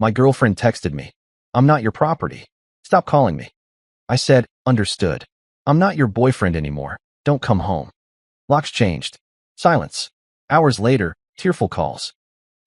My girlfriend texted me. I'm not your property. Stop calling me. I said, understood. I'm not your boyfriend anymore. Don't come home. Locks changed. Silence. Hours later, Tearful calls.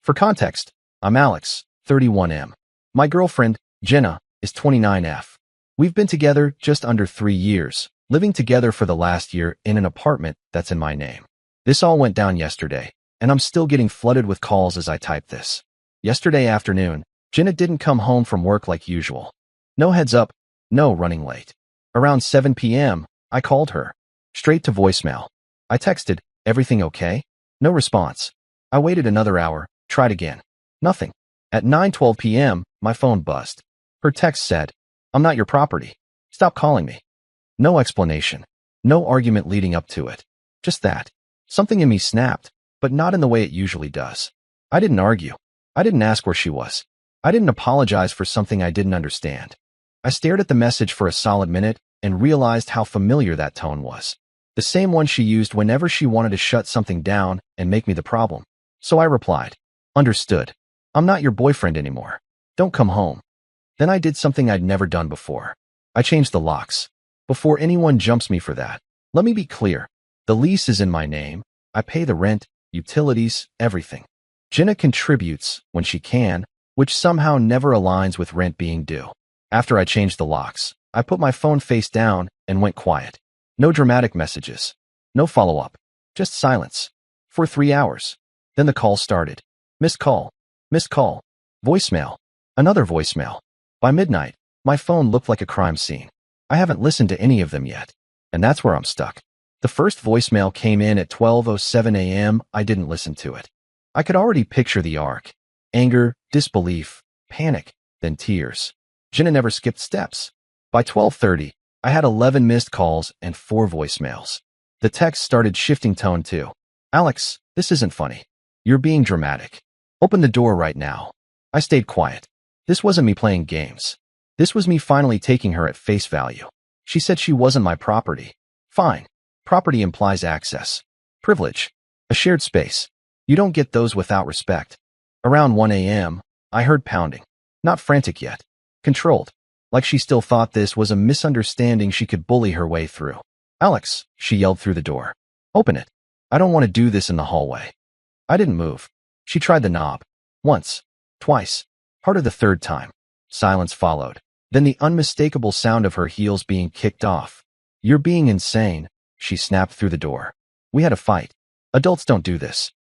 For context, I'm Alex, 31M. My girlfriend, Jenna, is 29F. We've been together just under 3 years, living together for the last year in an apartment that's in my name. This all went down yesterday, and I'm still getting flooded with calls as I type this. Yesterday afternoon, Jenna didn't come home from work like usual. No heads up, no running late. Around 7 p.m., I called her. Straight to voicemail. I texted, everything okay? No response. I waited another hour, tried again. Nothing. At 9:12 p.m., my phone buzzed. Her text said, I'm not your property. Stop calling me. No explanation. No argument leading up to it. Just that. Something in me snapped, but not in the way it usually does. I didn't argue. I didn't ask where she was. I didn't apologize for something I didn't understand. I stared at the message for a solid minute and realized how familiar that tone was. The same one she used whenever she wanted to shut something down and make me the problem. So I replied, understood. I'm not your boyfriend anymore. Don't come home. Then I did something I'd never done before. I changed the locks. Before anyone jumps me for that, let me be clear. The lease is in my name. I pay the rent, utilities, everything. Jenna contributes when she can, which somehow never aligns with rent being due. After I changed the locks, I put my phone face down and went quiet. No dramatic messages. No follow-up. Just silence. For 3 hours. Then the call started. Missed call. Missed call. Voicemail. Another voicemail. By midnight, my phone looked like a crime scene. I haven't listened to any of them yet. And that's where I'm stuck. The first voicemail came in at 12:07 a.m. I didn't listen to it. I could already picture the arc. Anger, disbelief, panic, then tears. Jenna never skipped steps. By 12:30, I had 11 missed calls and 4 voicemails. The text started shifting tone too. Alex, this isn't funny. You're being dramatic. Open the door right now. I stayed quiet. This wasn't me playing games. This was me finally taking her at face value. She said she wasn't my property. Fine. Property implies access. Privilege. A shared space. You don't get those without respect. Around 1 a.m., I heard pounding. Not frantic yet. Controlled. Like she still thought this was a misunderstanding she could bully her way through. Alex, she yelled through the door. Open it. I don't want to do this in the hallway. I didn't move. She tried the knob. Once. Twice. Harder the third time. Silence followed. Then the unmistakable sound of her heels being kicked off. You're being insane, she snapped through the door. We had a fight. Adults don't do this.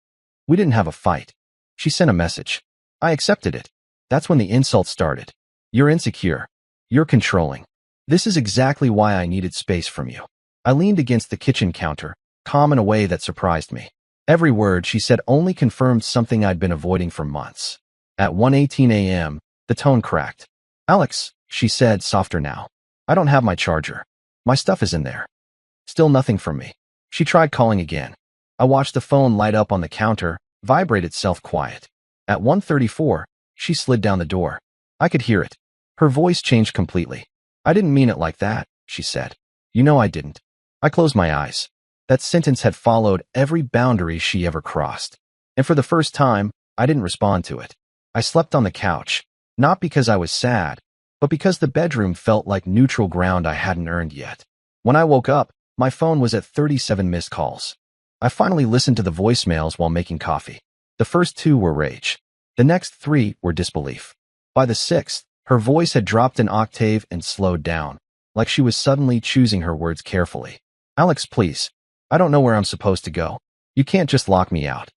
We didn't have a fight. She sent a message. I accepted it. That's when the insult started. You're insecure. You're controlling. This is exactly why I needed space from you. I leaned against the kitchen counter, calm in a way that surprised me. Every word she said only confirmed something I'd been avoiding for months. At 1:18 a.m., the tone cracked. Alex, she said, softer now. I don't have my charger. My stuff is in there. Still nothing from me. She tried calling again. I watched the phone light up on the counter, vibrate itself quiet. At 1:34, she slid down the door. I could hear it. Her voice changed completely. I didn't mean it like that, she said. You know I didn't. I closed my eyes. That sentence had followed every boundary she ever crossed. And for the first time, I didn't respond to it. I slept on the couch, not because I was sad, but because the bedroom felt like neutral ground I hadn't earned yet. When I woke up, my phone was at 37 missed calls. I finally listened to the voicemails while making coffee. The first 2 were rage. The next 3 were disbelief. By the 6th, her voice had dropped an octave and slowed down, like she was suddenly choosing her words carefully. Alex, please. I don't know where I'm supposed to go. You can't just lock me out.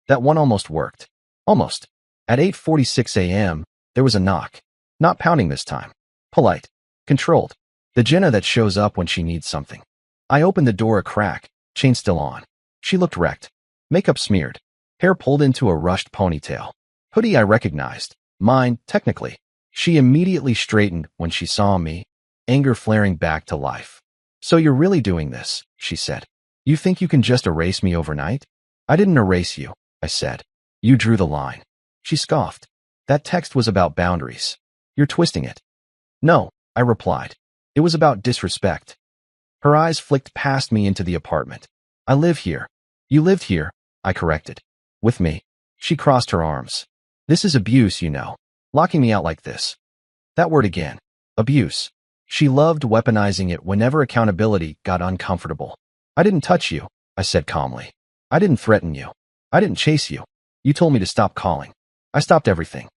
That one almost worked. Almost. At 8:46 a.m., there was a knock. Not pounding this time. Polite. Controlled. The Jenna that shows up when she needs something. I opened the door a crack, chain still on. She looked wrecked. Makeup smeared. Hair pulled into a rushed ponytail. Hoodie I recognized. Mine, technically. She immediately straightened when she saw me, anger flaring back to life. So you're really doing this, she said. You think you can just erase me overnight? I didn't erase you, I said. You drew the line. She scoffed. That text was about boundaries. You're twisting it. No, I replied. It was about disrespect. Her eyes flicked past me into the apartment. I live here. You lived here, I corrected. With me. She crossed her arms. This is abuse, you know. Locking me out like this. That word again. Abuse. She loved weaponizing it whenever accountability got uncomfortable. I didn't touch you, I said calmly. I didn't threaten you. I didn't chase you. You told me to stop calling. I stopped everything.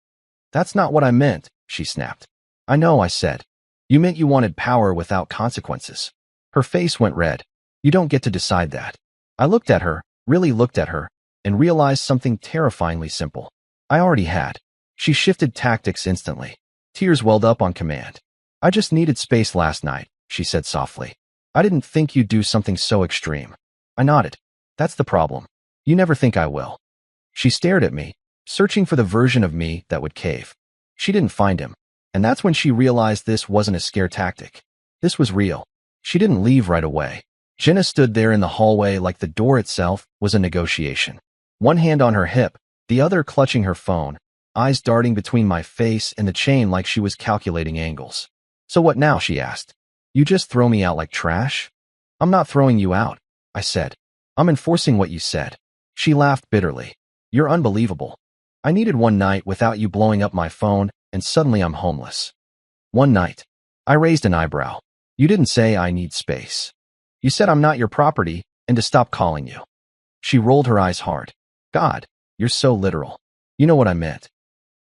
That's not what I meant, she snapped. I know, I said. You meant you wanted power without consequences. Her face went red. You don't get to decide that. I looked at her, really looked at her, and realized something terrifyingly simple. I already had. She shifted tactics instantly. Tears welled up on command. I just needed space last night, she said softly. I didn't think you'd do something so extreme. I nodded. That's the problem. You never think I will. She stared at me, searching for the version of me that would cave. She didn't find him. And that's when she realized this wasn't a scare tactic. This was real. She didn't leave right away. Jenna stood there in the hallway like the door itself was a negotiation. One hand on her hip, the other clutching her phone, eyes darting between my face and the chain like she was calculating angles. So what now, she asked. You just throw me out like trash? I'm not throwing you out, I said. I'm enforcing what you said. She laughed bitterly. You're unbelievable. I needed one night without you blowing up my phone, and suddenly I'm homeless. One night. I raised an eyebrow. You didn't say I need space. You said I'm not your property and to stop calling you. She rolled her eyes hard. God, you're so literal. You know what I meant.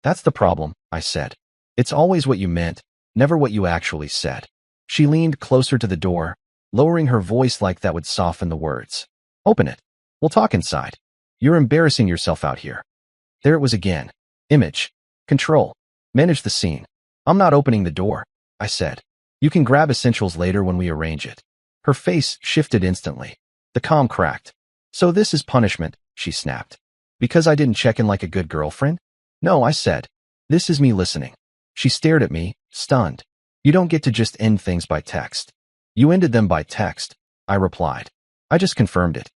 That's the problem, I said. It's always what you meant, never what you actually said. She leaned closer to the door, lowering her voice like that would soften the words. Open it. We'll talk inside. You're embarrassing yourself out here. There it was again. Image. Control. Manage the scene. I'm not opening the door, I said. You can grab essentials later when we arrange it. Her face shifted instantly. The calm cracked. So this is punishment, she snapped. Because I didn't check in like a good girlfriend? No, I said. This is me listening. She stared at me, stunned. You don't get to just end things by text. You ended them by text, I replied. I just confirmed it.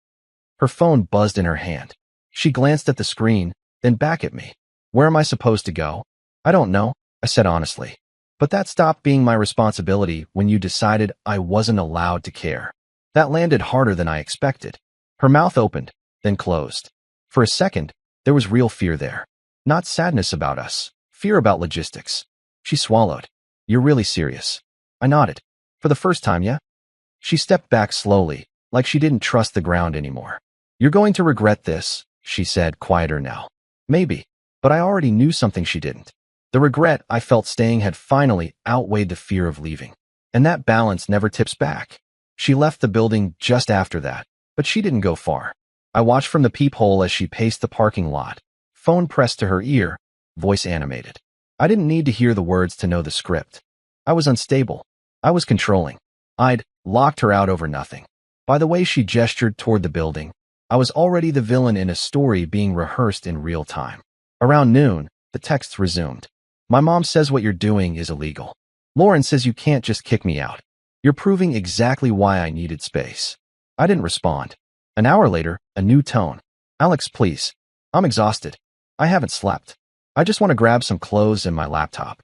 Her phone buzzed in her hand. She glanced at the screen, then back at me. Where am I supposed to go? I don't know, I said honestly. But that stopped being my responsibility when you decided I wasn't allowed to care. That landed harder than I expected. Her mouth opened, then closed. For a second, there was real fear there. Not sadness about us, fear about logistics. She swallowed. You're really serious. I nodded. For the first time, yeah? She stepped back slowly, like she didn't trust the ground anymore. You're going to regret this, she said, quieter now. Maybe, but I already knew something she didn't. The regret I felt staying had finally outweighed the fear of leaving. And that balance never tips back. She left the building just after that, but she didn't go far. I watched from the peephole as she paced the parking lot, phone pressed to her ear, voice animated. I didn't need to hear the words to know the script. I was unstable. I was controlling. I'd locked her out over nothing. By the way she gestured toward the building, I was already the villain in a story being rehearsed in real time. Around noon, the texts resumed. My mom says what you're doing is illegal. Lauren says you can't just kick me out. You're proving exactly why I needed space. I didn't respond. An hour later, a new tone. Alex, please. I'm exhausted. I haven't slept. I just want to grab some clothes and my laptop.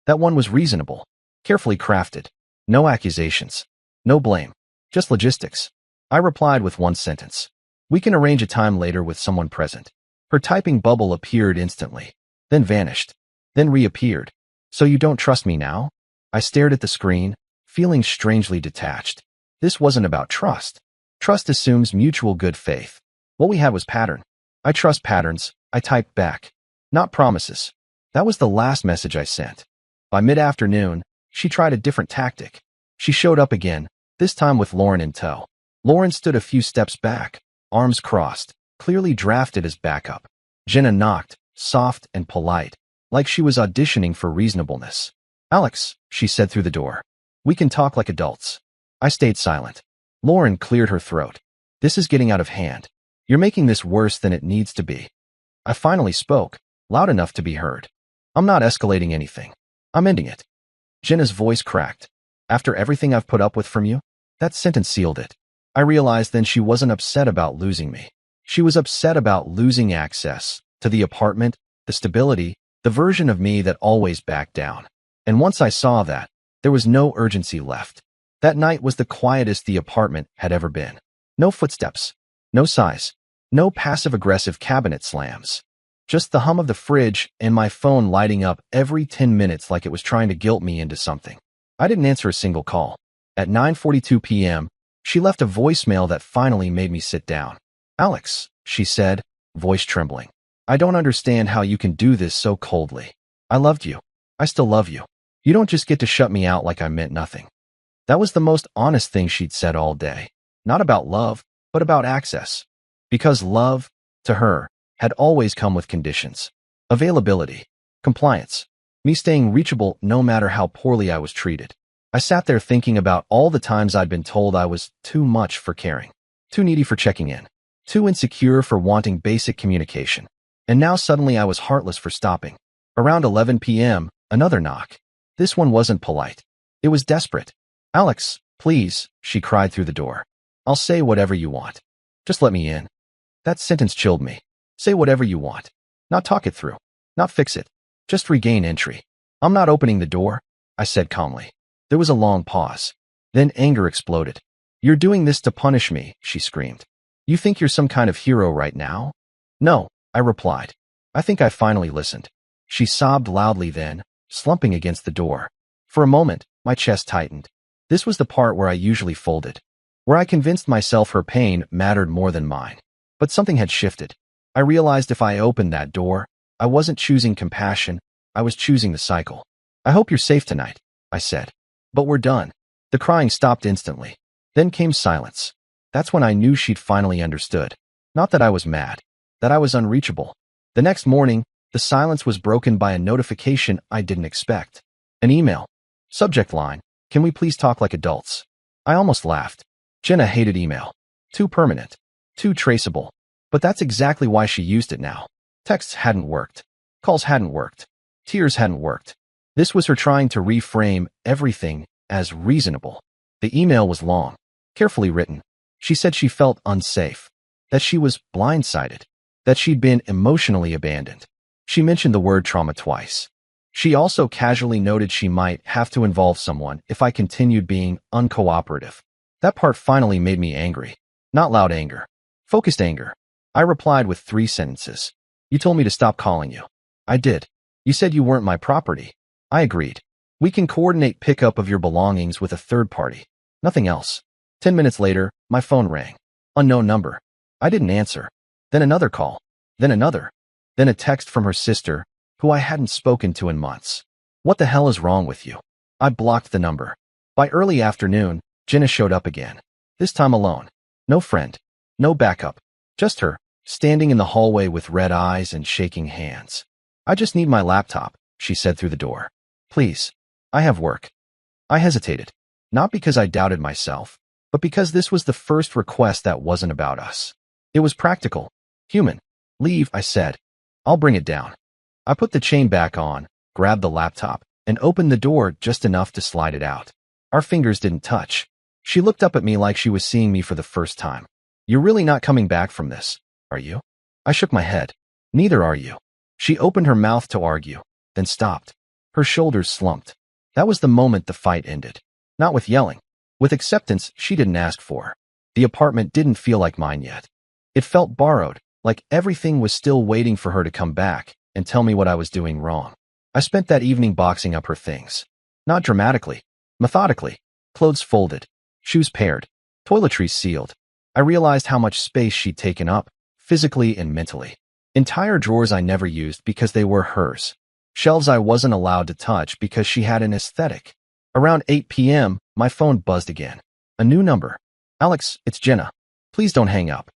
That one was reasonable, carefully crafted. No accusations. No blame. Just logistics. I replied with one sentence. We can arrange a time later with someone present. Her typing bubble appeared instantly, then vanished, then reappeared. So you don't trust me now? I stared at the screen, feeling strangely detached. This wasn't about trust. Trust assumes mutual good faith. What we had was pattern. I trust patterns, I typed back. Not promises. That was the last message I sent. By mid-afternoon, she tried a different tactic. She showed up again, this time with Lauren in tow. Lauren stood a few steps back, arms crossed, clearly drafted as backup. Jenna knocked, soft and polite, like she was auditioning for reasonableness. Alex, she said through the door. We can talk like adults. I stayed silent. Lauren cleared her throat. This is getting out of hand. You're making this worse than it needs to be. I finally spoke, loud enough to be heard. I'm not escalating anything. I'm ending it. Jenna's voice cracked. After everything I've put up with from you? That sentence sealed it. I realized then she wasn't upset about losing me. She was upset about losing access to the apartment, the stability, the version of me that always backed down. And once I saw that, there was no urgency left. That night was the quietest the apartment had ever been. No footsteps. No sighs. No passive-aggressive cabinet slams. Just the hum of the fridge and my phone lighting up every 10 minutes like it was trying to guilt me into something. I didn't answer a single call. At 9:42 p.m., she left a voicemail that finally made me sit down. "Alex," she said, voice trembling. "I don't understand how you can do this so coldly. I loved you. I still love you. You don't just get to shut me out like I meant nothing." That was the most honest thing she'd said all day. Not about love, but about access. Because love, to her, had always come with conditions. Availability, compliance, me staying reachable no matter how poorly I was treated. I sat there thinking about all the times I'd been told I was too much for caring, too needy for checking in, too insecure for wanting basic communication. And now suddenly I was heartless for stopping. Around 11 p.m., another knock. This one wasn't polite. It was desperate. "Alex, please," she cried through the door. "I'll say whatever you want. Just let me in." That sentence chilled me. Say whatever you want. Not talk it through. Not fix it. Just regain entry. "I'm not opening the door," I said calmly. There was a long pause. Then anger exploded. "You're doing this to punish me," she screamed. "You think you're some kind of hero right now?" "No," I replied. "I think I finally listened." She sobbed loudly then, slumping against the door. For a moment, my chest tightened. This was the part where I usually folded, where I convinced myself her pain mattered more than mine. But something had shifted. I realized if I opened that door, I wasn't choosing compassion, I was choosing the cycle. "I hope you're safe tonight," I said. "But we're done." The crying stopped instantly. Then came silence. That's when I knew she'd finally understood. Not that I was mad, that I was unreachable. The next morning, the silence was broken by a notification I didn't expect. An email. Subject line, "Can we please talk like adults?" I almost laughed. Jenna hated email. Too permanent. Too traceable. But that's exactly why she used it now. Texts hadn't worked. Calls hadn't worked. Tears hadn't worked. This was her trying to reframe everything as reasonable. The email was long, carefully written. She said she felt unsafe, that she was blindsided, that she'd been emotionally abandoned. She mentioned the word trauma twice. She also casually noted she might have to involve someone if I continued being uncooperative. That part finally made me angry. Not loud anger. Focused anger. I replied with 3 sentences. "You told me to stop calling you." "I did." "You said you weren't my property." I agreed. "We can coordinate pickup of your belongings with a third party." Nothing else. 10 minutes later, my phone rang. Unknown number. I didn't answer. Then another call. Then another. Then a text from her sister, who I hadn't spoken to in months. "What the hell is wrong with you?" I blocked the number. By early afternoon, Jenna showed up again. This time alone. No friend. No backup. Just her, standing in the hallway with red eyes and shaking hands. "I just need my laptop," she said through the door. "Please. I have work." I hesitated. Not because I doubted myself, but because this was the first request that wasn't about us. It was practical. Human. "Leave," I said. "I'll bring it down." I put the chain back on, grabbed the laptop, and opened the door just enough to slide it out. Our fingers didn't touch. She looked up at me like she was seeing me for the first time. "You're really not coming back from this, are you?" I shook my head. "Neither are you." She opened her mouth to argue, then stopped. Her shoulders slumped. That was the moment the fight ended. Not with yelling. With acceptance she didn't ask for. The apartment didn't feel like mine yet. It felt borrowed, like everything was still waiting for her to come back and tell me what I was doing wrong. I spent that evening boxing up her things. Not dramatically. Methodically. Clothes folded. Shoes paired. Toiletries sealed. I realized how much space she'd taken up, physically and mentally. Entire drawers I never used because they were hers. Shelves I wasn't allowed to touch because she had an aesthetic. Around 8 p.m., my phone buzzed again. A new number. "Alex, it's Jenna. Please don't hang up."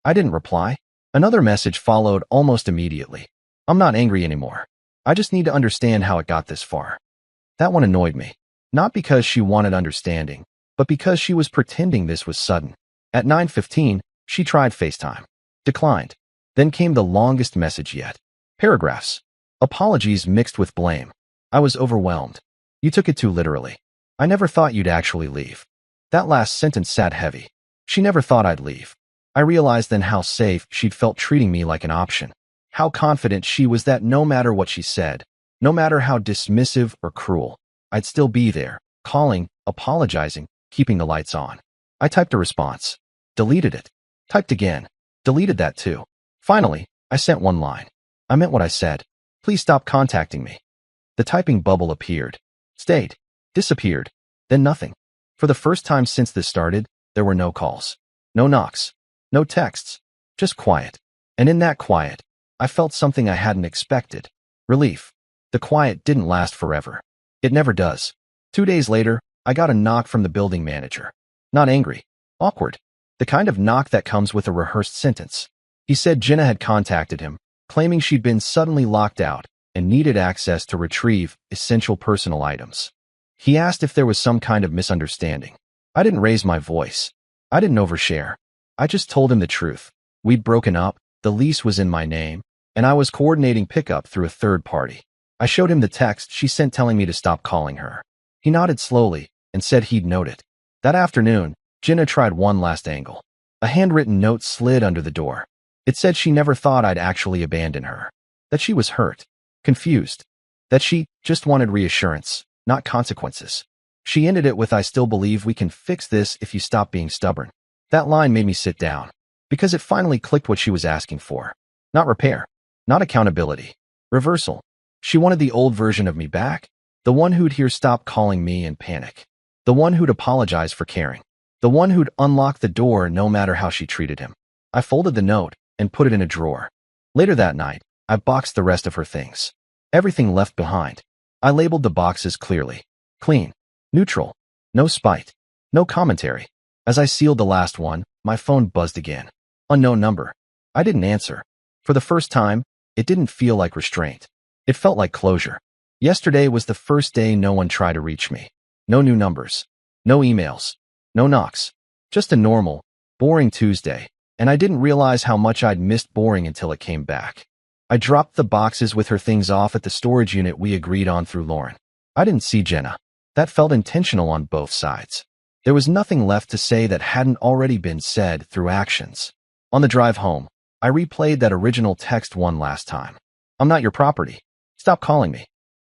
I didn't reply. Another message followed almost immediately. "I'm not angry anymore. I just need to understand how it got this far." That one annoyed me. Not because she wanted understanding, but because she was pretending this was sudden. At 9:15, she tried FaceTime. Declined. Then came the longest message yet. Paragraphs. Apologies mixed with blame. I was overwhelmed. "You took it too literally. I never thought you'd actually leave." That last sentence sat heavy. She never thought I'd leave. I realized then how safe she'd felt treating me like an option. How confident she was that no matter what she said, no matter how dismissive or cruel, I'd still be there, calling, apologizing, keeping the lights on. I typed a response. Deleted it. Typed again. Deleted that too. Finally, I sent one line. I meant what I said. Please stop contacting me. The typing bubble appeared, stayed, disappeared, then nothing. For the first time since this started, there were no calls, no knocks, no texts, just quiet. And in that quiet, I felt something I hadn't expected. Relief. The quiet didn't last forever. It never does. 2 days later, I got a knock from the building manager. Not angry. Awkward. The kind of knock that comes with a rehearsed sentence. He said Jenna had contacted him, claiming she'd been suddenly locked out and needed access to retrieve essential personal items. He asked if there was some kind of misunderstanding. I didn't raise my voice. I didn't overshare. I just told him the truth. We'd broken up, the lease was in my name, and I was coordinating pickup through a third party. I showed him the text she sent telling me to stop calling her. He nodded slowly and said he'd note it. That afternoon, Jenna tried one last angle. A handwritten note slid under the door. It said she never thought I'd actually abandon her. That she was hurt, confused. That she just wanted reassurance, not consequences. She ended it with, "I still believe we can fix this if you stop being stubborn." That line made me sit down, because it finally clicked what she was asking for. Not repair, not accountability, reversal. She wanted the old version of me back, the one who'd hear "stop calling me" and panic, the one who'd apologize for caring, the one who'd unlock the door no matter how she treated him. I folded the note and put it in a drawer. Later that night, I boxed the rest of her things. Everything left behind. I labeled the boxes clearly. Clean. Neutral. No spite. No commentary. As I sealed the last one, my phone buzzed again. Unknown number. I didn't answer. For the first time, it didn't feel like restraint. It felt like closure. Yesterday was the first day no one tried to reach me. No new numbers. No emails. No knocks. Just a normal, boring Tuesday. And I didn't realize how much I'd missed boring until it came back. I dropped the boxes with her things off at the storage unit we agreed on through Lauren. I didn't see Jenna. That felt intentional on both sides. There was nothing left to say that hadn't already been said through actions. On the drive home, I replayed that original text one last time. "I'm not your property. Stop calling me."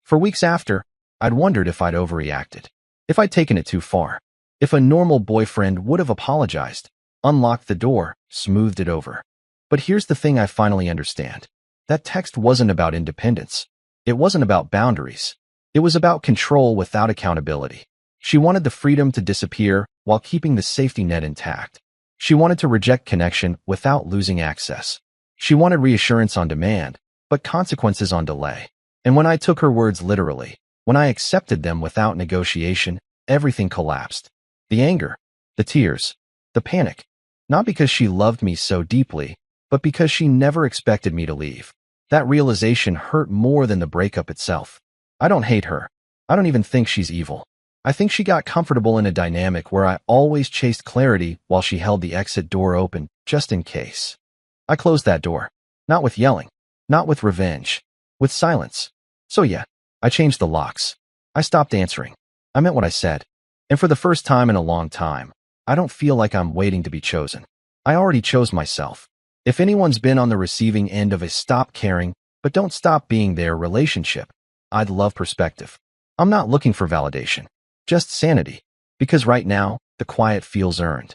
For weeks after, I'd wondered if I'd overreacted, if I'd taken it too far, if a normal boyfriend would have apologized, unlocked the door, smoothed it over. But here's the thing I finally understand. That text wasn't about independence. It wasn't about boundaries. It was about control without accountability. She wanted the freedom to disappear while keeping the safety net intact. She wanted to reject connection without losing access. She wanted reassurance on demand, but consequences on delay. And when I took her words literally, when I accepted them without negotiation, everything collapsed. The anger, the tears, the panic. Not because she loved me so deeply, but because she never expected me to leave. That realization hurt more than the breakup itself. I don't hate her. I don't even think she's evil. I think she got comfortable in a dynamic where I always chased clarity while she held the exit door open, just in case. I closed that door. Not with yelling. Not with revenge. With silence. So yeah, I changed the locks. I stopped answering. I meant what I said. And for the first time in a long time, I don't feel like I'm waiting to be chosen. I already chose myself. If anyone's been on the receiving end of a "stop caring, but don't stop being there" relationship, I'd love perspective. I'm not looking for validation. Just sanity. Because right now, the quiet feels earned.